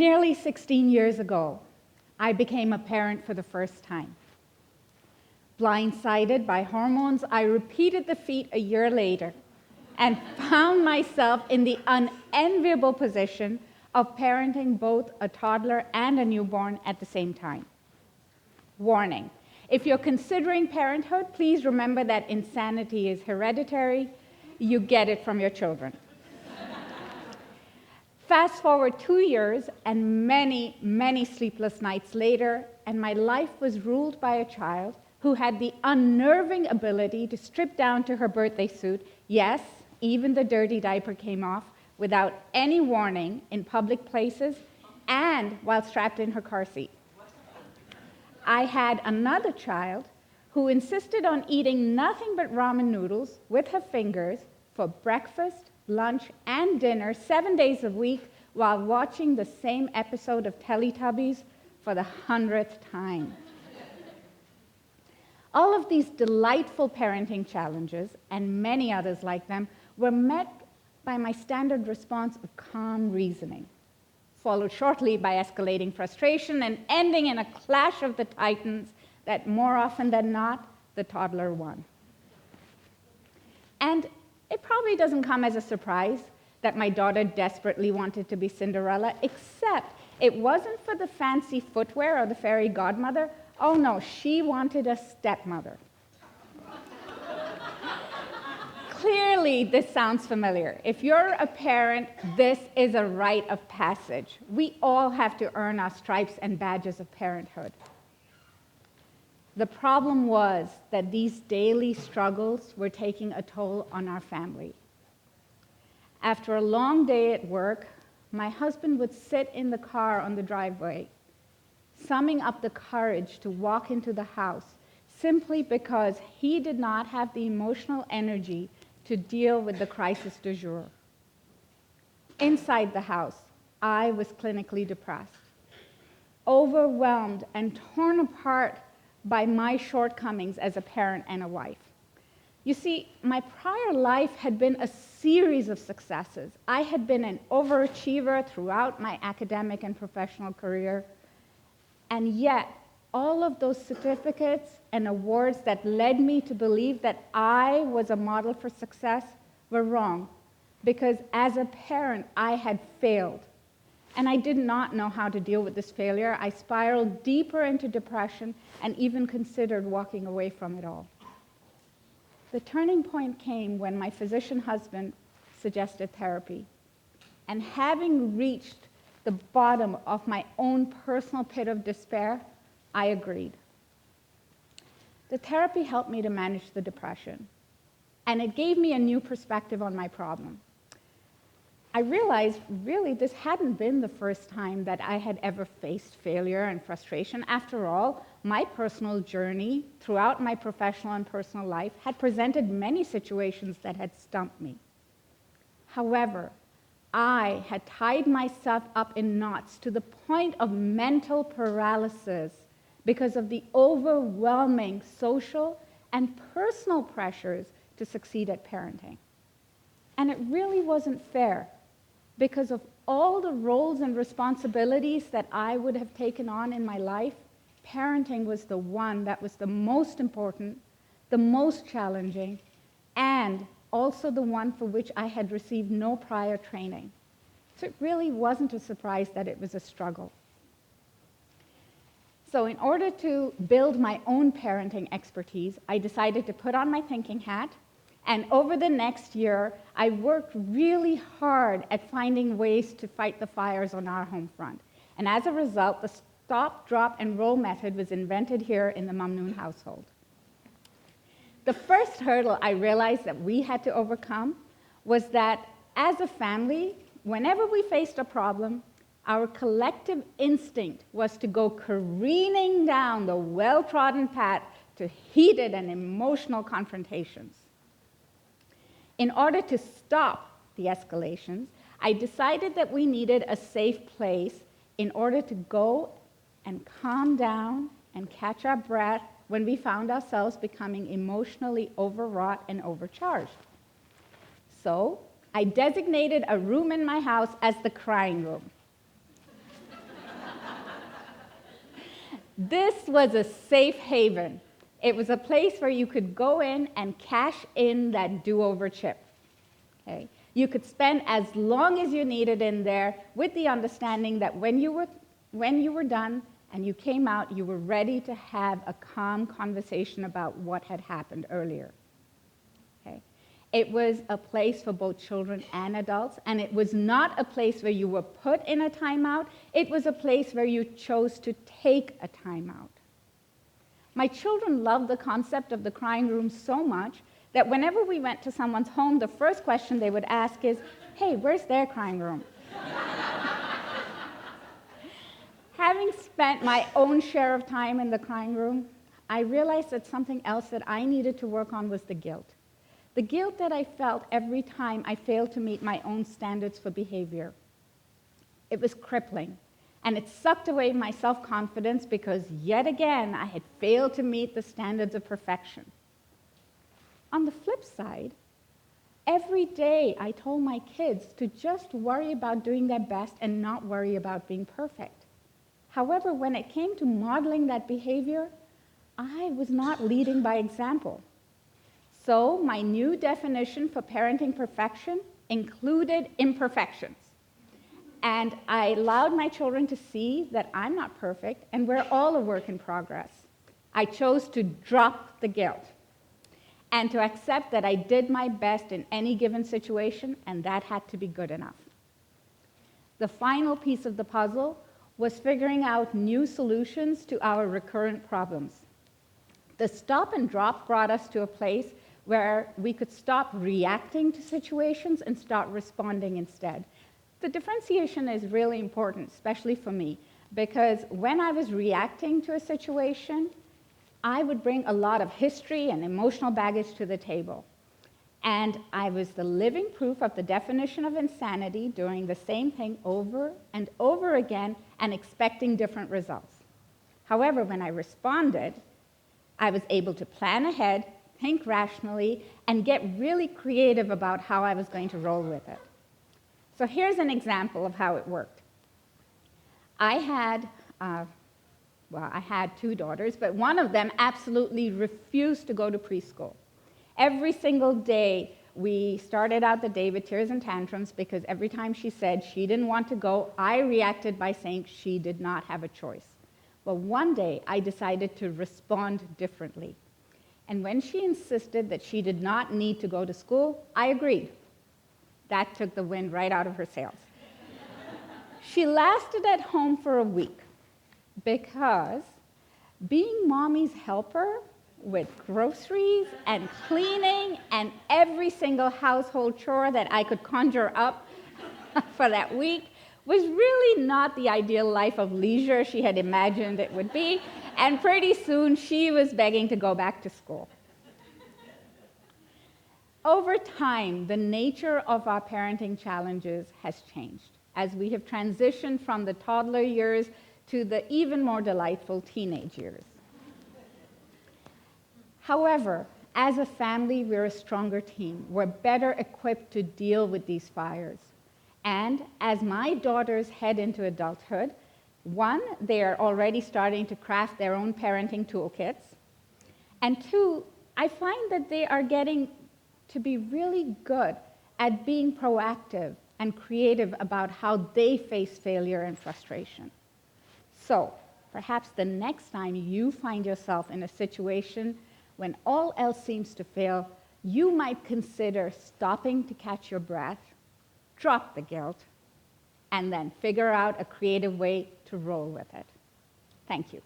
Nearly 16 years ago, I became a parent for the first time. Blindsided by hormones, I repeated the feat a year later and found myself in the unenviable position of parenting both a toddler and a newborn at the same time. Warning, if you're considering parenthood, please remember that insanity is hereditary. You get it from your children. Fast forward 2 years and many, many sleepless nights later, and my life was ruled by a child who had the unnerving ability to strip down to her birthday suit. Yes, even the dirty diaper came off without any warning in public places and while strapped in her car seat. I had another child who insisted on eating nothing but ramen noodles with her fingers for breakfast, lunch, and dinner 7 days a week while watching the same episode of Teletubbies for the 100th time. All of these delightful parenting challenges, and many others like them, were met by my standard response of calm reasoning, followed shortly by escalating frustration and ending in a clash of the titans that more often than not, the toddler won. And it probably doesn't come as a surprise that my daughter desperately wanted to be Cinderella, except it wasn't for the fancy footwear or the fairy godmother. Oh no, she wanted a stepmother. Clearly, this sounds familiar. If you're a parent, this is a rite of passage. We all have to earn our stripes and badges of parenthood. The problem was that these daily struggles were taking a toll on our family. After a long day at work, my husband would sit in the car on the driveway, summing up the courage to walk into the house simply because he did not have the emotional energy to deal with the crisis du jour. Inside the house, I was clinically depressed, overwhelmed and torn apart by my shortcomings as a parent and a wife. You see, my prior life had been a series of successes. I had been an overachiever throughout my academic and professional career, and yet all of those certificates and awards that led me to believe that I was a model for success were wrong, because as a parent, I had failed. And I did not know how to deal with this failure. I spiraled deeper into depression and even considered walking away from it all. The turning point came when my physician husband suggested therapy. And having reached the bottom of my own personal pit of despair, I agreed. The therapy helped me to manage the depression, and it gave me a new perspective on my problem. I realized, really, this hadn't been the first time that I had ever faced failure and frustration. After all, my personal journey throughout my professional and personal life had presented many situations that had stumped me. However, I had tied myself up in knots to the point of mental paralysis because of the overwhelming social and personal pressures to succeed at parenting. And it really wasn't fair, because of all the roles and responsibilities that I would have taken on in my life, parenting was the one that was the most important, the most challenging, and also the one for which I had received no prior training. So it really wasn't a surprise that it was a struggle. So in order to build my own parenting expertise, I decided to put on my thinking hat. And over the next year, I worked really hard at finding ways to fight the fires on our home front. And as a result, the stop, drop, and roll method was invented here in the Mamnoon household. The first hurdle I realized that we had to overcome was that as a family, whenever we faced a problem, our collective instinct was to go careening down the well-trodden path to heated and emotional confrontations. In order to stop the escalations, I decided that we needed a safe place in order to go and calm down and catch our breath when we found ourselves becoming emotionally overwrought and overcharged. So I designated a room in my house as the crying room. This was a safe haven. It was a place where you could go in and cash in that do-over chip. Okay? You could spend as long as you needed in there with the understanding that when you were done and you came out, you were ready to have a calm conversation about what had happened earlier. Okay? It was a place for both children and adults, and it was not a place where you were put in a timeout. It was a place where you chose to take a timeout. My children loved the concept of the crying room so much that whenever we went to someone's home, the first question they would ask is, "Hey, where's their crying room?" Having spent my own share of time in the crying room, I realized that something else that I needed to work on was the guilt. The guilt that I felt every time I failed to meet my own standards for behavior. It was crippling, and it sucked away my self-confidence because, yet again, I had failed to meet the standards of perfection. On the flip side, every day I told my kids to just worry about doing their best and not worry about being perfect. However, when it came to modeling that behavior, I was not leading by example. So my new definition for parenting perfection included imperfections. And I allowed my children to see that I'm not perfect and we're all a work in progress. I chose to drop the guilt and to accept that I did my best in any given situation, and that had to be good enough. The final piece of the puzzle was figuring out new solutions to our recurrent problems. The stop and drop brought us to a place where we could stop reacting to situations and start responding instead. The differentiation is really important, especially for me, because when I was reacting to a situation, I would bring a lot of history and emotional baggage to the table. And I was the living proof of the definition of insanity, doing the same thing over and over again and expecting different results. However, when I responded, I was able to plan ahead, think rationally, and get really creative about how I was going to roll with it. So here's an example of how it worked. I had two daughters, but one of them absolutely refused to go to preschool. Every single day, we started out the day with tears and tantrums because every time she said she didn't want to go, I reacted by saying she did not have a choice. But one day, I decided to respond differently. And when she insisted that she did not need to go to school, I agreed. That took the wind right out of her sails. She lasted at home for a week because being mommy's helper with groceries and cleaning and every single household chore that I could conjure up for that week was really not the ideal life of leisure she had imagined it would be, and pretty soon she was begging to go back to school. Over time, the nature of our parenting challenges has changed as we have transitioned from the toddler years to the even more delightful teenage years. However, as a family, we're a stronger team. We're better equipped to deal with these fires. And as my daughters head into adulthood, one, they are already starting to craft their own parenting toolkits. And two, I find that they are getting to be really good at being proactive and creative about how they face failure and frustration. So, perhaps the next time you find yourself in a situation when all else seems to fail, you might consider stopping to catch your breath, drop the guilt, and then figure out a creative way to roll with it. Thank you.